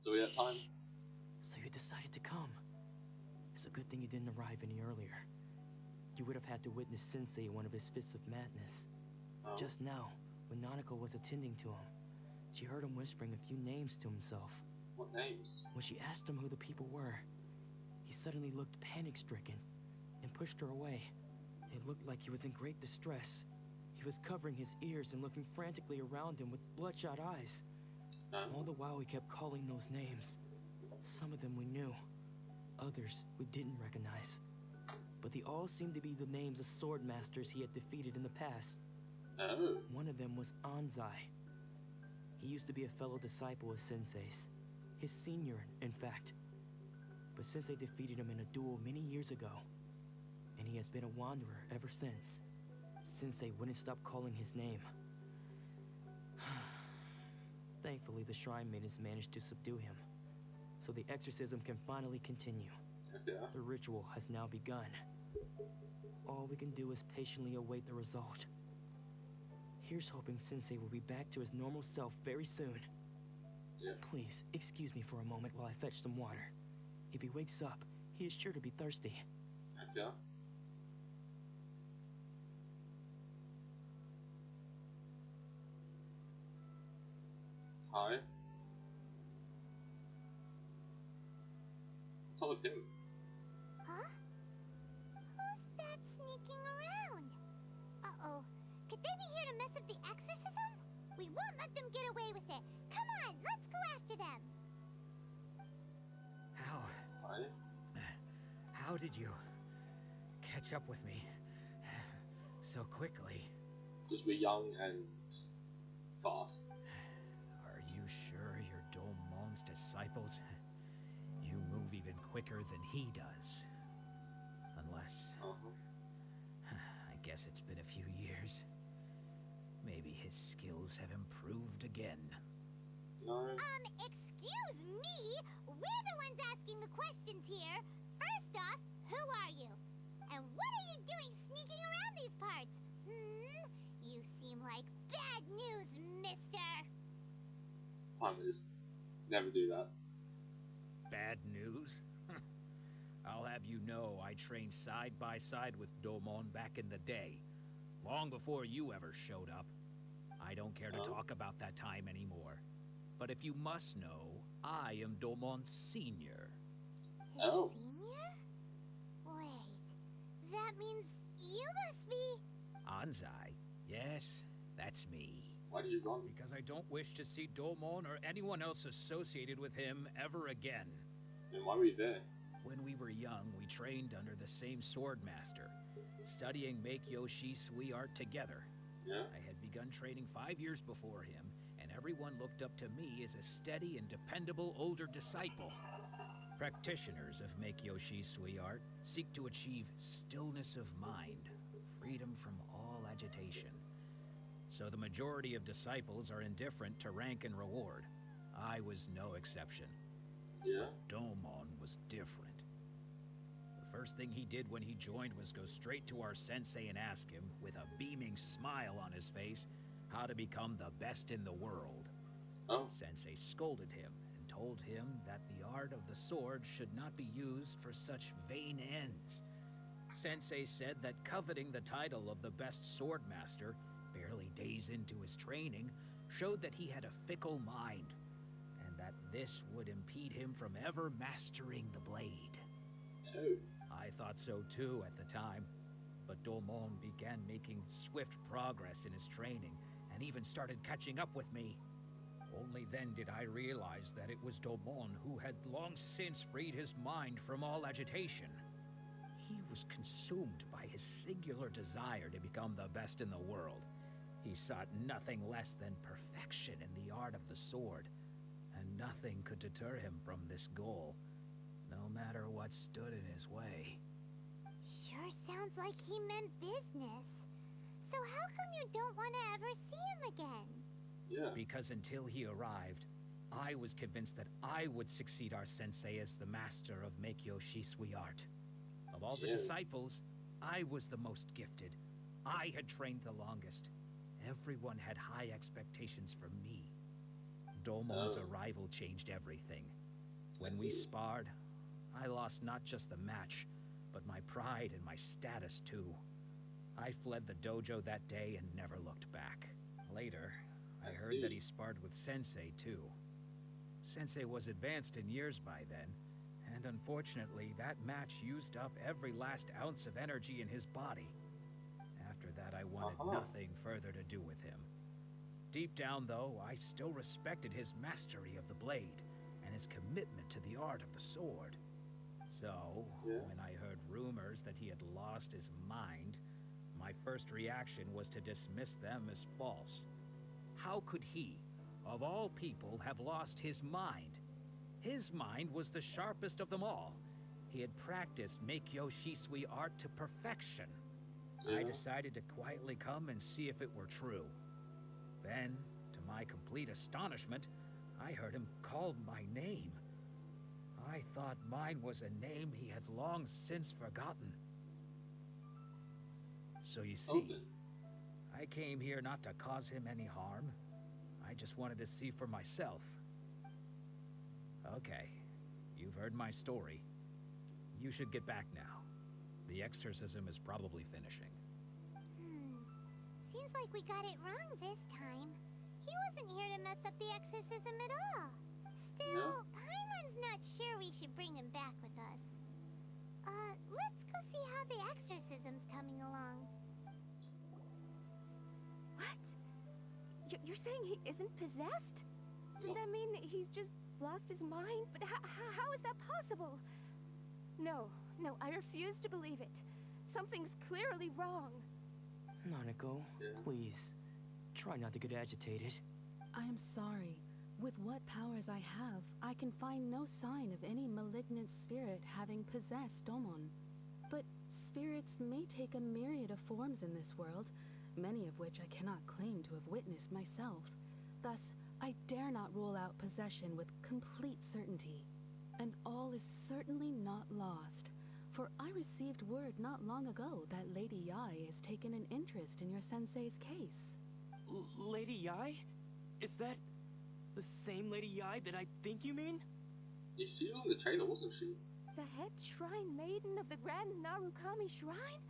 Do we have time? So you decided to come. It's a good thing you didn't arrive any earlier. You would have had to witness Sensei in one of his fits of madness. Oh. Just now, when Nanako was attending to him, she heard him whispering a few names to himself. What names? When she asked him who the people were, he suddenly looked panic-stricken and pushed her away. It looked like he was in great distress. He was covering his ears and looking frantically around him with bloodshot eyes. All the while he kept calling those names. Some of them we knew, others we didn't recognize. But they all seemed to be the names of sword masters he had defeated in the past. Oh. One of them was Anzai. He used to be a fellow disciple of Sensei's. His senior, in fact. But Sensei defeated him in a duel many years ago. And he has been a wanderer ever since. Sensei wouldn't stop calling his name. Thankfully, the shrine maidens managed to subdue him, so the exorcism can finally continue. Okay. The ritual has now begun. All we can do is patiently await the result. Here's hoping Sensei will be back to his normal self very soon. Yeah. Please, excuse me for a moment while I fetch some water. If he wakes up, he is sure to be thirsty. Okay. Hi. What's up with him? Huh? Who's that sneaking around? Uh-oh. Could they be here to mess up the exorcism? We won't let them get away with it. Come on, let's go after them. How did you catch up with me so quickly? Because we're young and fast. Are you sure you're Domon's disciples? You move even quicker than he does. Unless... I guess it's been a few years. Maybe his skills have improved again. No. Excuse me? We're the ones asking the questions here. First off, who are you? And what are you doing sneaking around these parts? You seem like bad news, mister. Fine, we just never do that. Bad news? I'll have you know I trained side by side with Domon back in the day. Long before you ever showed up. I don't care to talk about that time anymore. But if you must know, I am Domon's senior. His senior? Wait, that means you must be... Anzai? Yes, that's me. Why did you run? Because I don't wish to see Domon or anyone else associated with him ever again. Then why were you there? When we were young, we trained under the same sword master, studying Make-Yoshi Sui art together. Yeah? I had begun training 5 years before him, and everyone looked up to me as a steady and dependable older disciple. Practitioners of Make-Yoshi Sui art seek to achieve stillness of mind, freedom from all agitation. So the majority of disciples are indifferent to rank and reward. I was no exception. Yeah? Domon was different. The first thing he did when he joined was go straight to our sensei and ask him, with a beaming smile on his face, how to become the best in the world. Oh. Sensei scolded him and told him that the art of the sword should not be used for such vain ends. Sensei said that coveting the title of the best sword master, barely days into his training, showed that he had a fickle mind, and that this would impede him from ever mastering the blade. Oh. I thought so too at the time, but Domon began making swift progress in his training, and even started catching up with me. Only then did I realize that it was Domon who had long since freed his mind from all agitation. He was consumed by his singular desire to become the best in the world. He sought nothing less than perfection in the art of the sword, and nothing could deter him from this goal, no matter what stood in his way. Sure sounds like he meant business. So how come you don't want to ever see him again? Yeah. Because until he arrived, I was convinced that I would succeed our sensei as the master of Make-Yoshi Sui art. Of all the disciples, I was the most gifted. I had trained the longest. Everyone had high expectations from me. Dolmon's Oh. arrival changed everything. When we see. sparred, I lost not just the match, but my pride and my status too. I fled the dojo that day and never looked back. Later, I heard that he sparred with Sensei too. Sensei was advanced in years by then, and unfortunately that match used up every last ounce of energy in his body. After that, I wanted nothing further to do with him. Deep down, though, I still respected his mastery of the blade and his commitment to the art of the sword. So, when I heard rumors that he had lost his mind, my first reaction was to dismiss them as false. How could he, of all people, have lost his mind? His mind was the sharpest of them all. He had practiced Meikyo Shisui art to perfection. I decided to quietly come and see if it were true. Then, to my complete astonishment, I heard him call my name. I thought mine was a name he had long since forgotten. So you see, I came here not to cause him any harm. I just wanted to see for myself. Okay, you've heard my story. You should get back now. The exorcism is probably finishing. Seems like we got it wrong this time. He wasn't here to mess up the exorcism at all. Still, Paimon's not sure we should bring him back with us. Let's go see how the exorcism's coming along. What? You're saying he isn't possessed? Does that mean he's just lost his mind? But how is that possible? No, I refuse to believe it. Something's clearly wrong. Nanako, please, try not to get agitated. I am sorry. With what powers I have, I can find no sign of any malignant spirit having possessed Domon. But spirits may take a myriad of forms in this world, many of which I cannot claim to have witnessed myself. Thus, I dare not rule out possession with complete certainty. And all is certainly not lost, for I received word not long ago that Lady Yai has taken an interest in your sensei's case. Lady Yai? Is that the same Lady Yai that I think you mean? Yeah, she was on the trailer, wasn't she? The head shrine maiden of the Grand Narukami Shrine?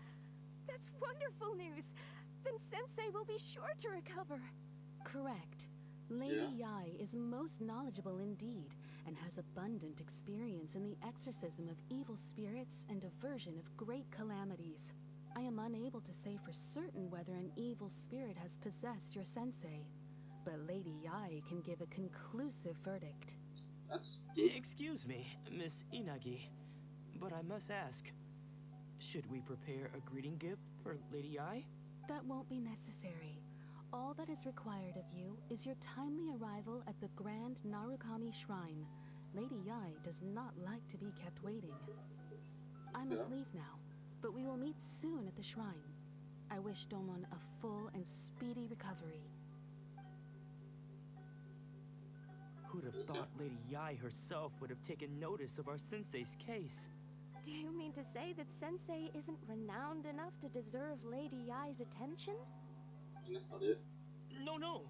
That's wonderful news! Then Sensei will be sure to recover. Correct. Lady Yai is most knowledgeable indeed, and has abundant experience in the exorcism of evil spirits and aversion of great calamities. I am unable to say for certain whether an evil spirit has possessed your sensei, but Lady Yai can give a conclusive verdict. That's good. Excuse me, Miss Inagi, but I must ask, should we prepare a greeting gift for Lady Yai? That won't be necessary. All that is required of you is your timely arrival at the Grand Narukami Shrine. Lady Yai does not like to be kept waiting. I must leave now, but we will meet soon at the shrine. I wish Domon a full and speedy recovery. Who'd have thought Lady Yai herself would have taken notice of our sensei's case? Do you mean to say that Sensei isn't renowned enough to deserve Lady Yai's attention? And that's not it. No,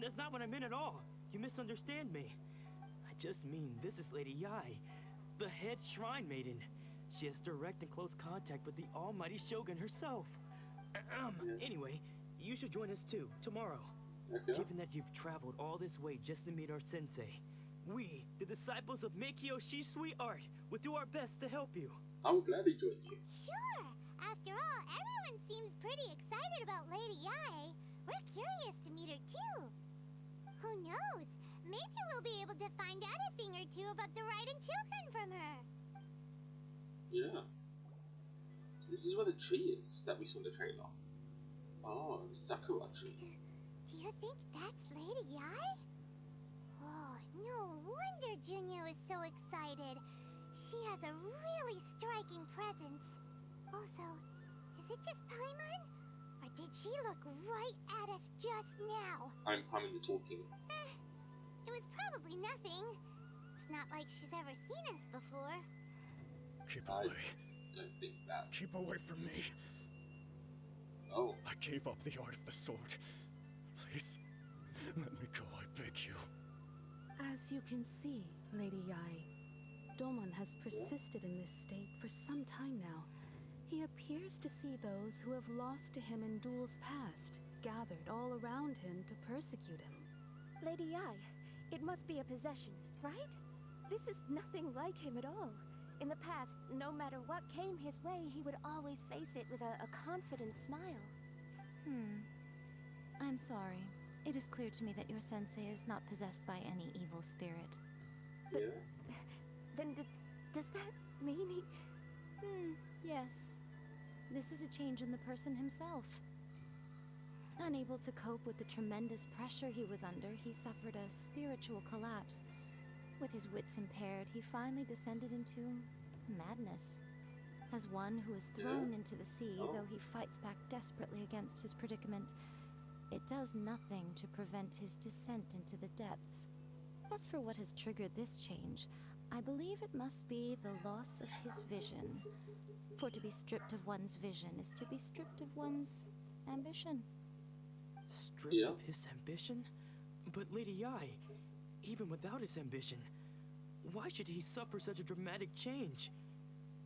that's not what I meant at all. You misunderstand me. I just mean this is Lady Yai, the head shrine maiden. She has direct and close contact with the almighty Shogun herself. Anyway, you should join us too, tomorrow. Okay. Given that you've traveled all this way just to meet our sensei, we, the disciples of Meikyo Shisui art, will do our best to help you. I will gladly join you. Sure! After all, everyone seems pretty excited about Lady Yai. We're curious to meet her too. Who knows? Maybe we'll be able to find out a thing or two about the Raiden children from her. Yeah. This is where the tree is that we saw in the trailer. Oh, the Sakura tree. Do you think that's Lady Yai? Oh, no wonder Junyo is so excited. She has a really striking presence. Also, is it just Paimon? Or did she look right at us just now? I'm the talking. It was probably nothing. It's not like she's ever seen us before. Keep I away. don't think that. Keep away from me. Oh, I gave up the art of the sword. Please, let me go, I beg you. As you can see, Lady Yai, Domon has persisted in this state for some time now. He appears to see those who have lost to him in duels past, gathered all around him to persecute him. Lady Yai, it must be a possession, right? This is nothing like him at all. In the past, no matter what came his way, he would always face it with a confident smile. I'm sorry. It is clear to me that your sensei is not possessed by any evil spirit. But Yeah. then does that mean he... Yes. This is a change in the person himself. Unable to cope with the tremendous pressure he was under, he suffered a spiritual collapse. With his wits impaired, he finally descended into madness. As one who is thrown into the sea, though he fights back desperately against his predicament, it does nothing to prevent his descent into the depths. As for what has triggered this change, I believe it must be the loss of his vision. For to be stripped of one's vision is to be stripped of one's ambition. Stripped of his ambition? But Lady Yai, even without his ambition, why should he suffer such a dramatic change?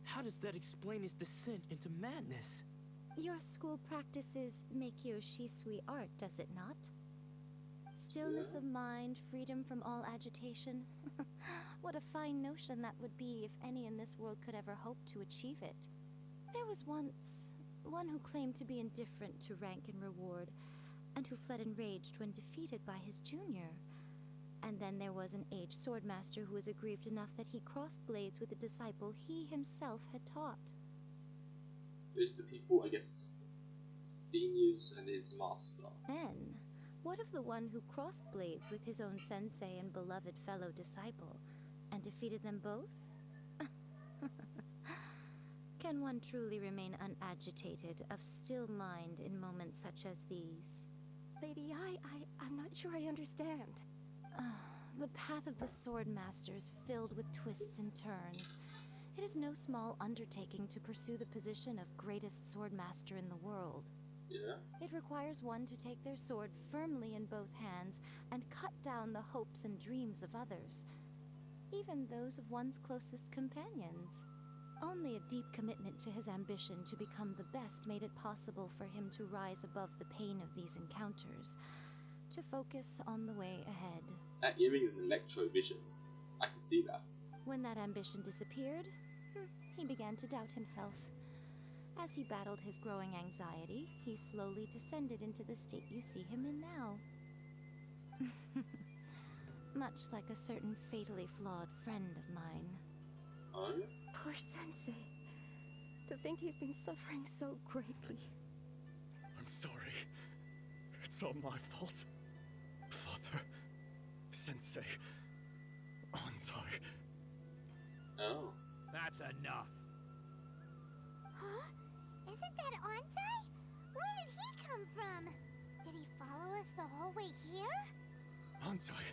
How does that explain his descent into madness? Your school practices Meikyo Shisui art, does it not? Stillness of mind, freedom from all agitation. What a fine notion that would be if any in this world could ever hope to achieve it. There was once one who claimed to be indifferent to rank and reward, and who fled enraged when defeated by his junior. And then there was an aged swordmaster who was aggrieved enough that he crossed blades with a disciple he himself had taught. Those the people, I guess, seniors and his master. Then, what of the one who crossed blades with his own sensei and beloved fellow disciple, and defeated them both? Can one truly remain unagitated, of still mind in moments such as these? Lady Yai, I'm not sure I understand. The path of the Swordmaster is filled with twists and turns. It is no small undertaking to pursue the position of greatest Swordmaster in the world. Yeah. It requires one to take their sword firmly in both hands and cut down the hopes and dreams of others, even those of one's closest companions. Only a deep commitment to his ambition to become the best made it possible for him to rise above the pain of these encounters, to focus on the way ahead. That earring is an electro-vision. I can see that. When that ambition disappeared, he began to doubt himself. As he battled his growing anxiety, he slowly descended into the state you see him in now. Much like a certain fatally flawed friend of mine. Oh? Poor Sensei. To think he's been suffering so greatly. I'm sorry. It's all my fault. Father, Sensei, Anzai. Oh. That's enough. Huh? Isn't that Anzai? Where did he come from? Did he follow us the whole way here? Anzai,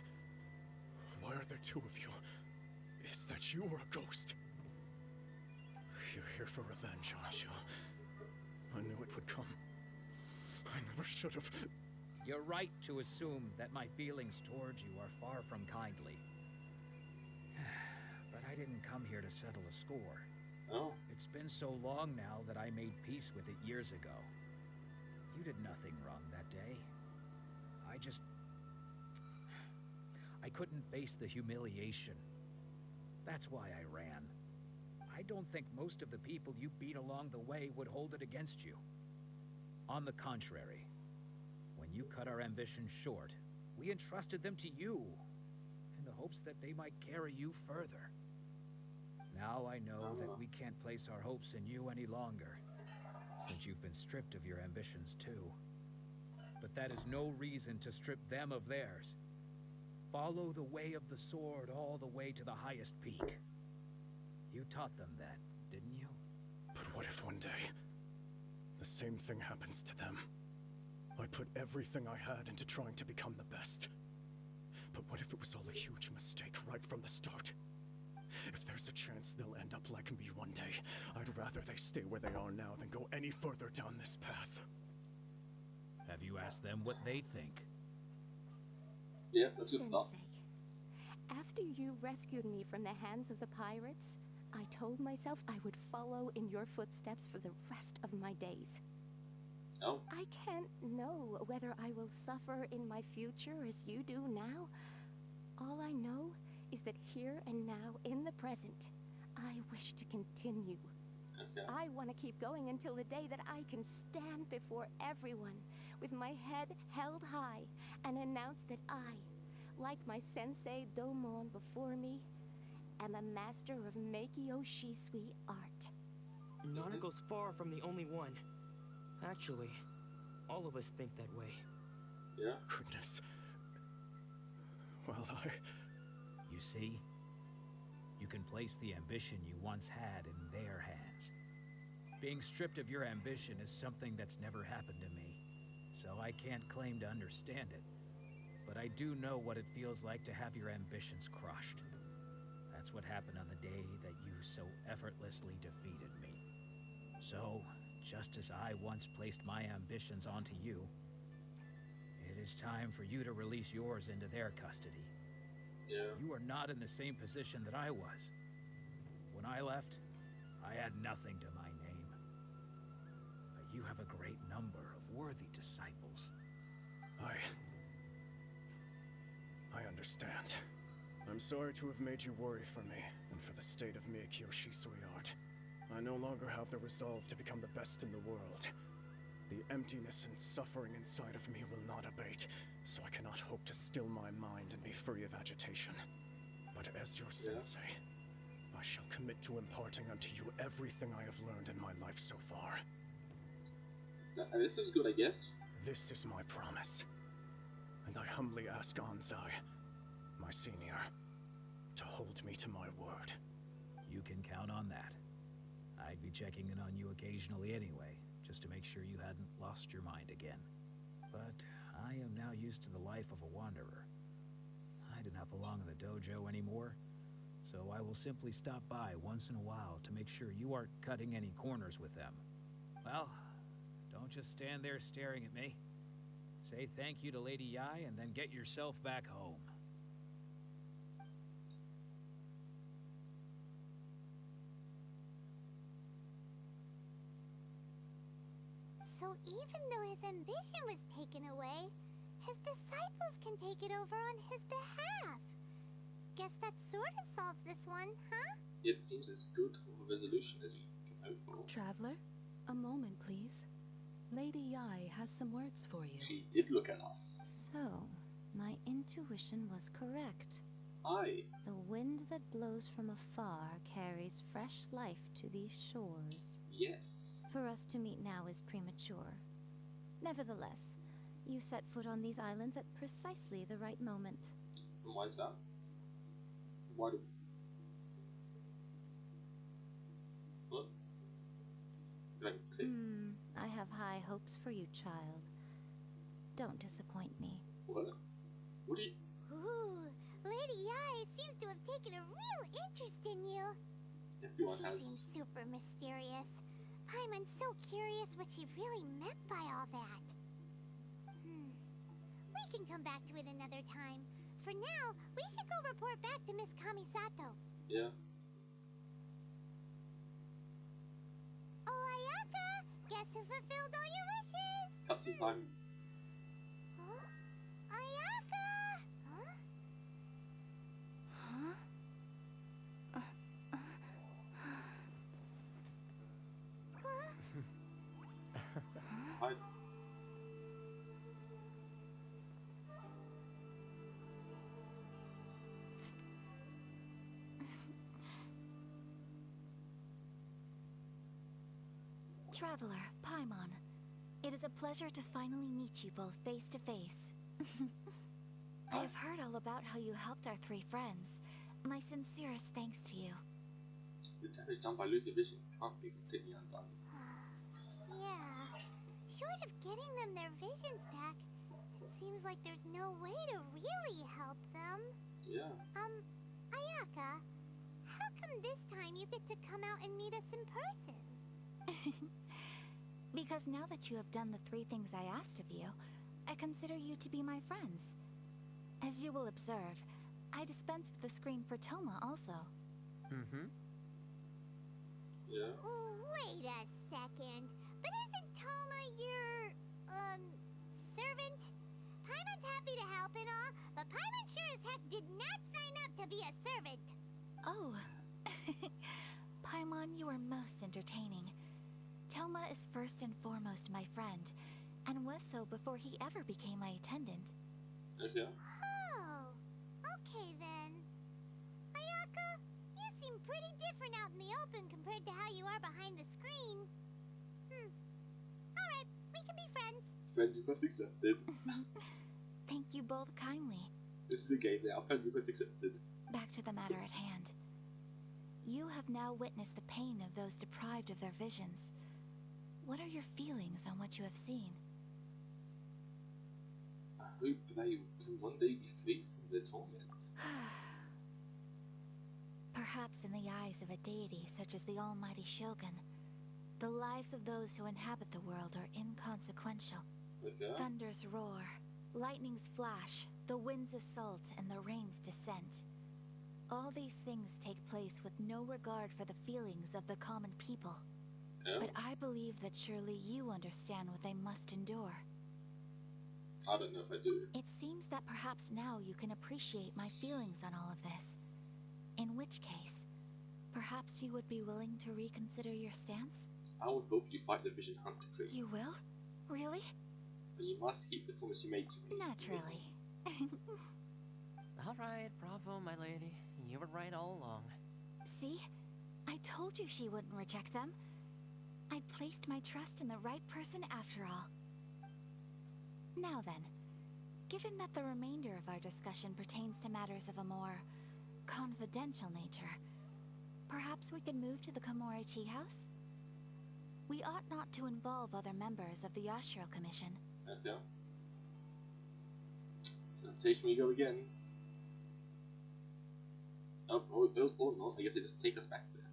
why are there two of you? Is that you or a ghost? You're here for revenge, aren't you? I knew it would come. I never should have. You're right to assume that my feelings towards you are far from kindly. But I didn't come here to settle a score. Oh. It's been so long now that I made peace with it years ago. You did nothing wrong that day. I couldn't face the humiliation. That's why I ran. I don't think most of the people you beat along the way would hold it against you. On the contrary, when you cut our ambitions short, we entrusted them to you, in the hopes that they might carry you further. Now I know that we can't place our hopes in you any longer, since you've been stripped of your ambitions too. But that is no reason to strip them of theirs. Follow the way of the sword all the way to the highest peak. You taught them that, didn't you? But what if one day, the same thing happens to them? I put everything I had into trying to become the best. But what if it was all a huge mistake right from the start? If there's a chance they'll end up like me one day, I'd rather they stay where they are now than go any further down this path. Have you asked them what they think? Yeah, that's a good start. Sensei, After you rescued me from the hands of the pirates, I told myself I would follow in your footsteps for the rest of my days. Oh. I can't know whether I will suffer in my future as you do now. All I know is that here and now, in the present, I wish to continue. Okay. I want to keep going until the day that I can stand before everyone with my head held high and announce that I, like my sensei Domon before me, am a master of Meikyo Shisui art. Nanako's far from the only one. Actually, all of us think that way. Yeah. Goodness. Well, You see? You can place the ambition you once had in their hands. Being stripped of your ambition is something that's never happened to me, so I can't claim to understand it. But I do know what it feels like to have your ambitions crushed. That's what happened on the day that you so effortlessly defeated me. So, just as I once placed my ambitions onto you, it is time for you to release yours into their custody. Yeah. You are not in the same position that I was. When I left, I had nothing to my name. But you have a great number of worthy disciples. I understand. I'm sorry to have made you worry for me, and for the state of Meikyo Shisui art. I no longer have the resolve to become the best in the world. The emptiness and suffering inside of me will not abate, so I cannot hope to still my mind and be free of agitation. But as your sensei, I shall commit to imparting unto you everything I have learned in my life so far. This is good, I guess. This is my promise. And I humbly ask Anzai, my senior, to hold me to my word. You can count on that. I'd be checking in on you occasionally anyway, just to make sure you hadn't lost your mind again. But I am now used to the life of a wanderer. I do not belong in the dojo anymore, so I will simply stop by once in a while to make sure you aren't cutting any corners with them. Well, don't just stand there staring at me. Say thank you to Lady Yai and then get yourself back home. So even though his ambition was taken away, his disciples can take it over on his behalf. Guess that sort of solves this one, huh? It seems as good of a resolution as we can hope for. Traveler, a moment, please. Lady Yai has some words for you. She did look at us. So, my intuition was correct. Aye. The wind that blows from afar carries fresh life to these shores. Yes. For us to meet now is premature. Nevertheless, you set foot on these islands at precisely the right moment. And why is that? Why do... What? Okay. I have high hopes for you, child. Don't disappoint me. What? What do you... Ooh, Lady Yai seems to have taken a real interest in you. Everyone She has... seems super mysterious. Paimon's so curious what she really meant by all that. We can come back to it another time. For now, we should go report back to Miss Kamisato. Yeah. Oh, Ayaka! Guess who fulfilled all your wishes? Cutscene time. Huh? Ayaka! Huh? Huh? I... Traveler, Paimon. It is a pleasure to finally meet you both face to face. I have heard all about how you helped our three friends. My sincerest thanks to you. The damage done by losing vision can't be completely undone. Yeah. Short of getting them their visions back, it seems like there's no way to really help them. Yeah. Ayaka, how come this time you get to come out and meet us in person? Because now that you have done the three things I asked of you, I consider you to be my friends. As you will observe, I dispensed with the screen for Toma also. Mm-hmm. Yeah. Wait a second. But isn't Toma your, servant? Paimon's happy to help and all, but Paimon sure as heck did not sign up to be a servant. Oh. Paimon, you are most entertaining. Toma is first and foremost my friend, and was so before he ever became my attendant. Okay. Oh, okay then. Ayaka, you seem pretty different out in the open compared to how you are behind the screen. Alright, we can be friends. Friend request accepted. Thank you both kindly. This is the game now. Friend request accepted. Back to the matter at hand. You have now witnessed the pain of those deprived of their visions. What are your feelings on what you have seen? I hope they can one day be free from their torment. Perhaps in the eyes of a deity such as the almighty Shogun, the lives of those who inhabit the world are inconsequential. Okay. Thunders roar, lightnings flash, the winds assault, and the rains descent. All these things take place with no regard for the feelings of the common people. Yeah. But I believe that surely you understand what they must endure. I don't know if I do. It seems that perhaps now you can appreciate my feelings on all of this. In which case, perhaps you would be willing to reconsider your stance? I would hope you fight the Vision Hunter Crew. You will? Really? But you must keep the promise you made to me. Naturally. All right, bravo, my lady. You were right all along. See? I told you she wouldn't reject them. I placed my trust in the right person after all. Now then, given that the remainder of our discussion pertains to matters of a more confidential nature, perhaps we could move to the Komore Tea House? We ought not to involve other members of the Yashiro Commission. Okay. Invitation we go again. Oh, no, I guess they just take us back there.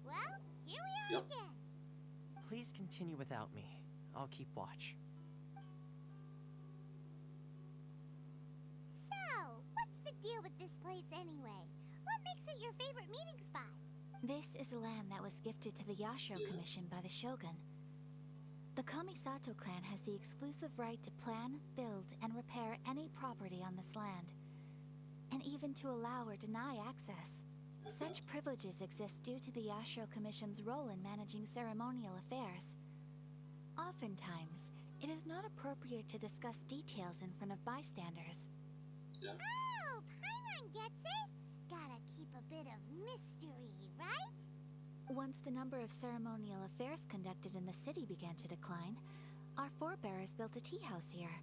Well, here we are Yep. again. Please continue without me. I'll keep watch. So, what's the deal with this place anyway? What makes it your favorite meeting spot? This is land that was gifted to the Yashiro Commission by the Shogun. The Kamisato clan has the exclusive right to plan, build, and repair any property on this land, and even to allow or deny access. Such privileges exist due to the Yashiro Commission's role in managing ceremonial affairs. Oftentimes, it is not appropriate to discuss details in front of bystanders. Yeah. Oh, Paimon gets it. Gotta keep a bit of mystery, right? Once the number of ceremonial affairs conducted in the city began to decline, our forebears built a tea house here.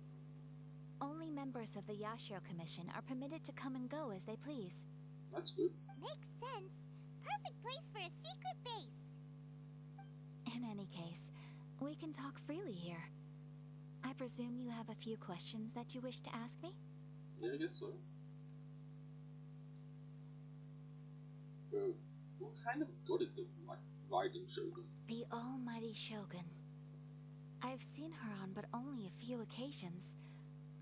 Only members of the Yashiro Commission are permitted to come and go as they please. That's good. Makes sense. Perfect place for a secret base. In any case, we can talk freely here. I presume you have a few questions that you wish to ask me? Yeah, I guess so. What kind of god is the riding Shogun? The almighty Shogun. I've seen her on but only a few occasions,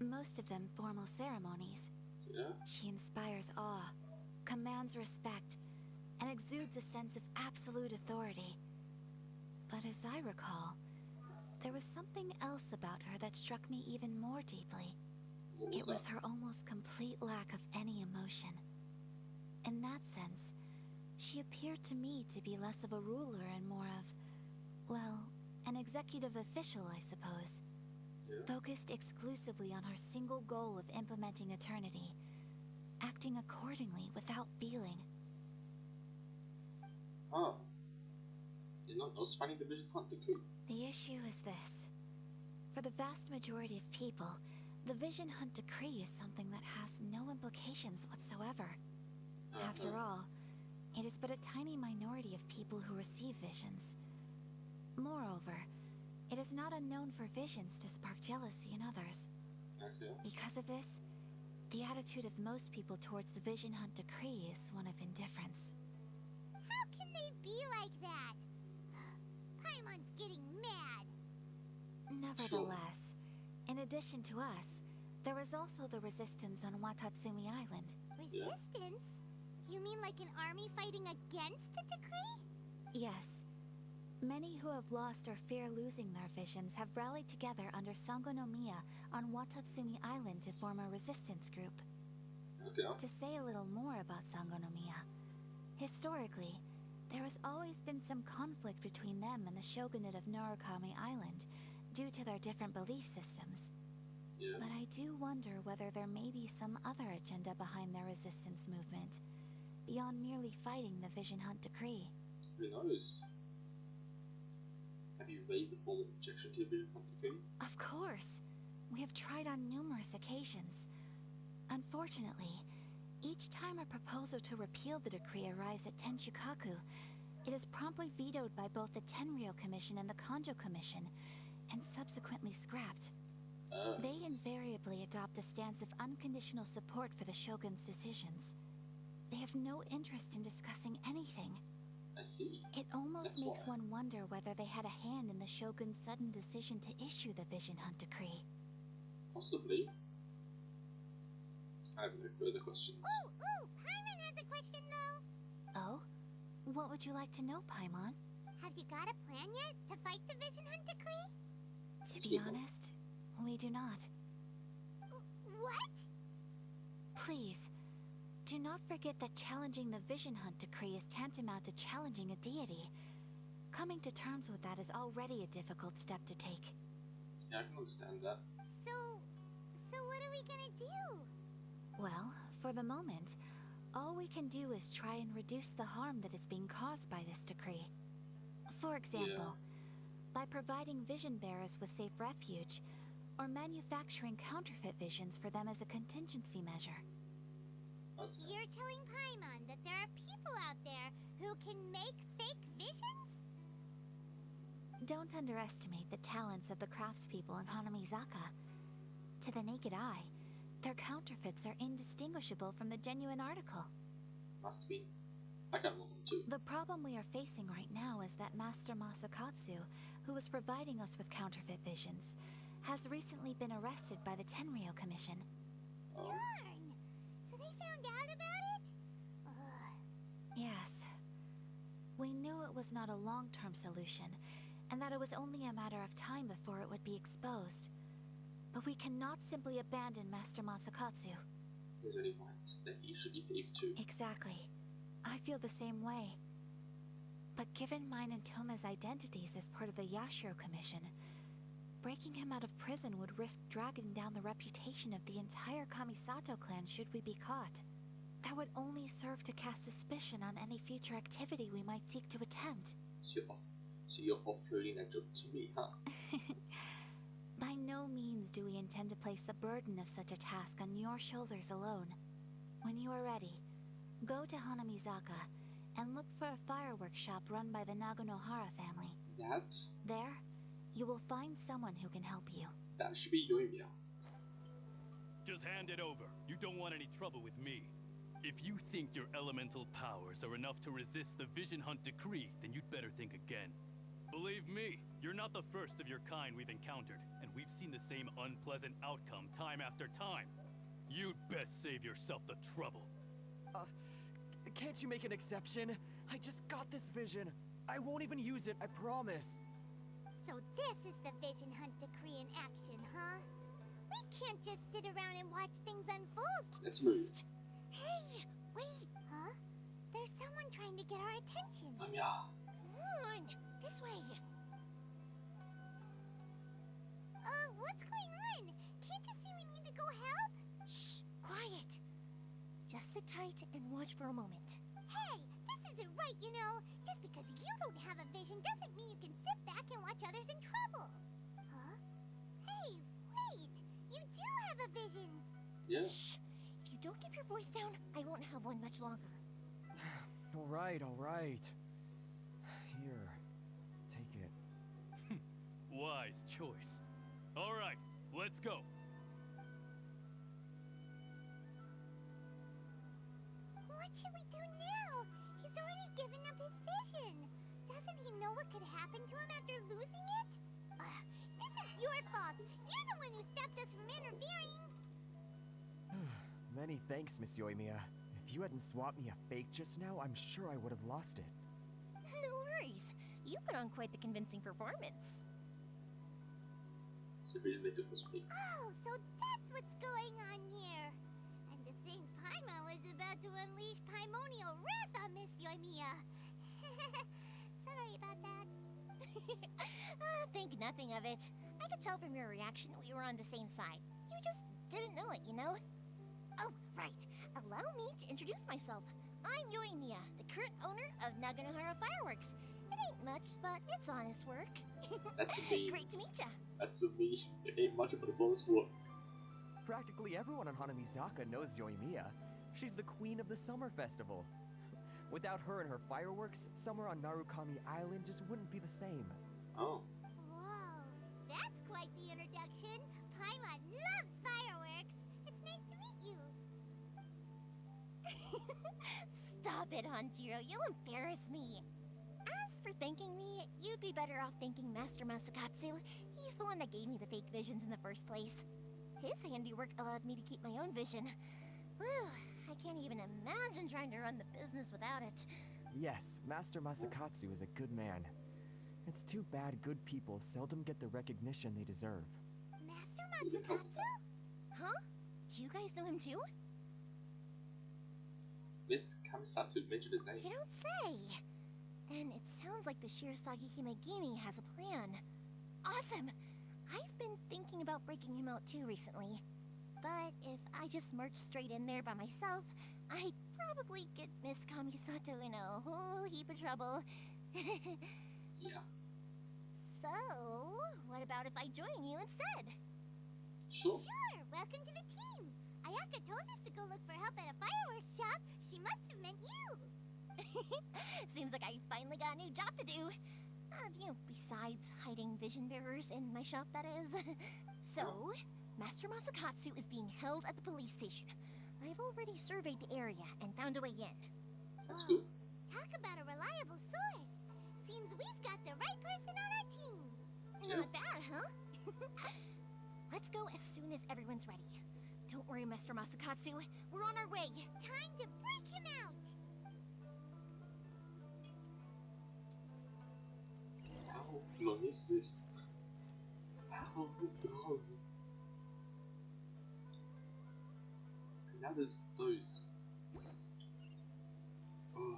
most of them formal ceremonies. Yeah? She inspires awe, commands respect, and exudes a sense of absolute authority. But as I recall, there was something else about her that struck me even more deeply. What It was that? her almost complete lack of any emotion. In that sense, she appeared to me to be less of a ruler and more of, well, an executive official, I suppose. Yeah. Focused exclusively on her single goal of implementing eternity, acting accordingly without feeling. Ah. You're not us finding the Vision Hunter Crew. The issue is this. For the vast majority of people, the Vision Hunt Decree is something that has no implications whatsoever. After all, it is but a tiny minority of people who receive visions. Moreover, it is not unknown for visions to spark jealousy in others. Okay. Because of this, the attitude of most people towards the Vision Hunt Decree is one of indifference. How can they be like that? Paimon's getting mad. Nevertheless, in addition to us, There is also the resistance on Watatsumi Island. Resistance? You mean like an army fighting against the decree? Yes. Many who have lost or fear losing their visions have rallied together under Sangonomiya on Watatsumi Island to form a resistance group. Okay. To say a little more about Sangonomiya, historically, there has always been some conflict between them and the shogunate of Narukami Island due to their different belief systems. Yeah. But I do wonder whether there may be some other agenda behind their resistance movement, beyond merely fighting the Vision Hunt decree. Who knows? Have you raised the formal objection to the Vision Hunt decree? Of course. We have tried on numerous occasions. Unfortunately, each time a proposal to repeal the decree arrives at Tenshukaku, it is promptly vetoed by both the Tenryou Commission and the Kanjo Commission, and subsequently scrapped. They invariably adopt a stance of unconditional support for the Shogun's decisions. They have no interest in discussing anything. I see. It almost That's makes why. one wonder whether they had a hand in the Shogun's sudden decision to issue the Vision Hunt decree. Possibly. I have no further questions. Ooh, Paimon has a question though. Oh? What would you like to know, Paimon? Have you got a plan yet to fight the Vision Hunt decree? To be honest, we do not. What? Please, do not forget that challenging the Vision Hunt decree is tantamount to challenging a deity. Coming to terms with that is already a difficult step to take. Yeah, I can understand that. So what are we gonna do? Well, for the moment, all we can do is try and reduce the harm that is being caused by this decree. For example, by providing vision bearers with safe refuge, or manufacturing counterfeit visions for them as a contingency measure. Okay. You're telling Paimon that there are people out there who can make fake visions? Don't underestimate the talents of the craftspeople in Hanamizaka. To the naked eye, their counterfeits are indistinguishable from the genuine article. Must be. I got one too. The problem we are facing right now is that Master Masakatsu, who was providing us with counterfeit visions, has recently been arrested by the Tenryou Commission. Oh. Darn! So they found out about it? Ugh. Yes. We knew it was not a long-term solution, and that it was only a matter of time before it would be exposed. But we cannot simply abandon Master Masakatsu. There's only one that he should be safe too. Exactly. I feel the same way. But given mine and Toma's identities as part of the Yashiro Commission, breaking him out of prison would risk dragging down the reputation of the entire Kamisato clan should we be caught. That would only serve to cast suspicion on any future activity we might seek to attempt. So you're offloading that job to me, huh? By no means do we intend to place the burden of such a task on your shoulders alone. When you are ready, go to Hanamizaka and look for a fireworks shop run by the Naganohara family. There, you will find someone who can help you. That should be Yoimiya. Just hand it over. You don't want any trouble with me. If you think your elemental powers are enough to resist the Vision Hunt decree, then you'd better think again. Believe me, you're not the first of your kind we've encountered, and we've seen the same unpleasant outcome time after time. You'd best save yourself the trouble. Can't you make an exception? I just got this vision. I won't even use it, I promise. So this is the Vision Hunt decree in action, huh? We can't just sit around and watch things unfold. Let's move. Hey, wait. Huh? There's someone trying to get our attention. Yeah. Come on, this way. What's going on? Can't you see we need to go help? Shh, quiet. Just sit tight and watch for a moment. Hey, this isn't right, you know. Just because you don't have a vision doesn't mean you can sit back and watch others in trouble. Huh? Hey, wait. You do have a vision. Yeah. Shh. If you don't keep your voice down, I won't have one much longer. All right. Here, take it. Wise choice. All right, let's go. What should we do now? He's already given up his vision. Doesn't he know what could happen to him after losing it? This is your fault. You're the one who stopped us from interfering. Many thanks, Miss Yoimiya. If you hadn't swapped me a fake just now, I'm sure I would have lost it. No worries. You put on quite the convincing performance. So the reason they took this week. Oh, so that's what's going on here. And to think Paimon was about to unleash Paimonial wrath on Miss Yoimiya. Sorry about that. Think nothing of it. I could tell from your reaction we were on the same side. You just didn't know it, you know? Oh, right. Allow me to introduce myself. I'm Yoimiya, the current owner of Naganohara Fireworks. It ain't much, but it's honest work. That's me. Great to meet ya. That's me. It ain't much, but it's honest work. Practically everyone on Hanamizaka knows Yoimiya. She's the queen of the summer festival. Without her and her fireworks, summer on Narukami Island just wouldn't be the same. Oh. Whoa, that's quite the introduction. Paimon loves fireworks. It's nice to meet you. Stop it, Hanjiro. You'll embarrass me. As for thanking me, you'd be better off thanking Master Masakatsu. He's the one that gave me the fake visions in the first place. His handiwork allowed me to keep my own vision. Whew, I can't even imagine trying to run the business without it. Yes, Master Masakatsu is a good man. It's too bad good people seldom get the recognition they deserve. Master Masakatsu? Huh? Do you guys know him too? Miss Kamisato mentioned his name. You don't say! Then it sounds like the Shirasagi Himegimi has a plan. Awesome! I've been thinking about breaking him out too recently. But if I just march straight in there by myself, I'd probably get Miss Kamisato in a whole heap of trouble. Yeah. So, what about if I join you instead? Sure. Sure, welcome to the team. Ayaka told us to go look for help at a fireworks shop. She must have meant you. Seems like I finally got a new job to do. Besides hiding vision bearers in my shop, that is. So, Master Masakatsu is being held at the police station. I've already surveyed the area and found a way in. That's good. Talk about a reliable source. Seems we've got the right person on our team. Not bad, huh? Let's go as soon as everyone's ready. Don't worry, Master Masakatsu. We're on our way. Time to break him out. How long is this? How long? Now there's those. Oh.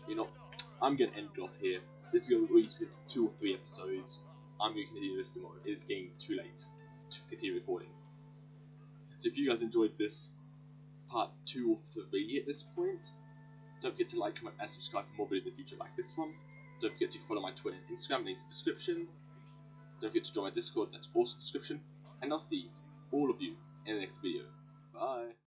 You know, I'm gonna end it off here. This is gonna release into 2 or 3 episodes. I'm gonna continue this tomorrow. It's getting too late to continue recording. So if you guys enjoyed this part 2 or 3 at this point, don't forget to like, comment, and subscribe for more videos in the future like this one. Don't forget to follow my Twitter and Instagram, links in the description. Don't forget to join my Discord, that's also in the description. And I'll see all of you in the next video. Bye!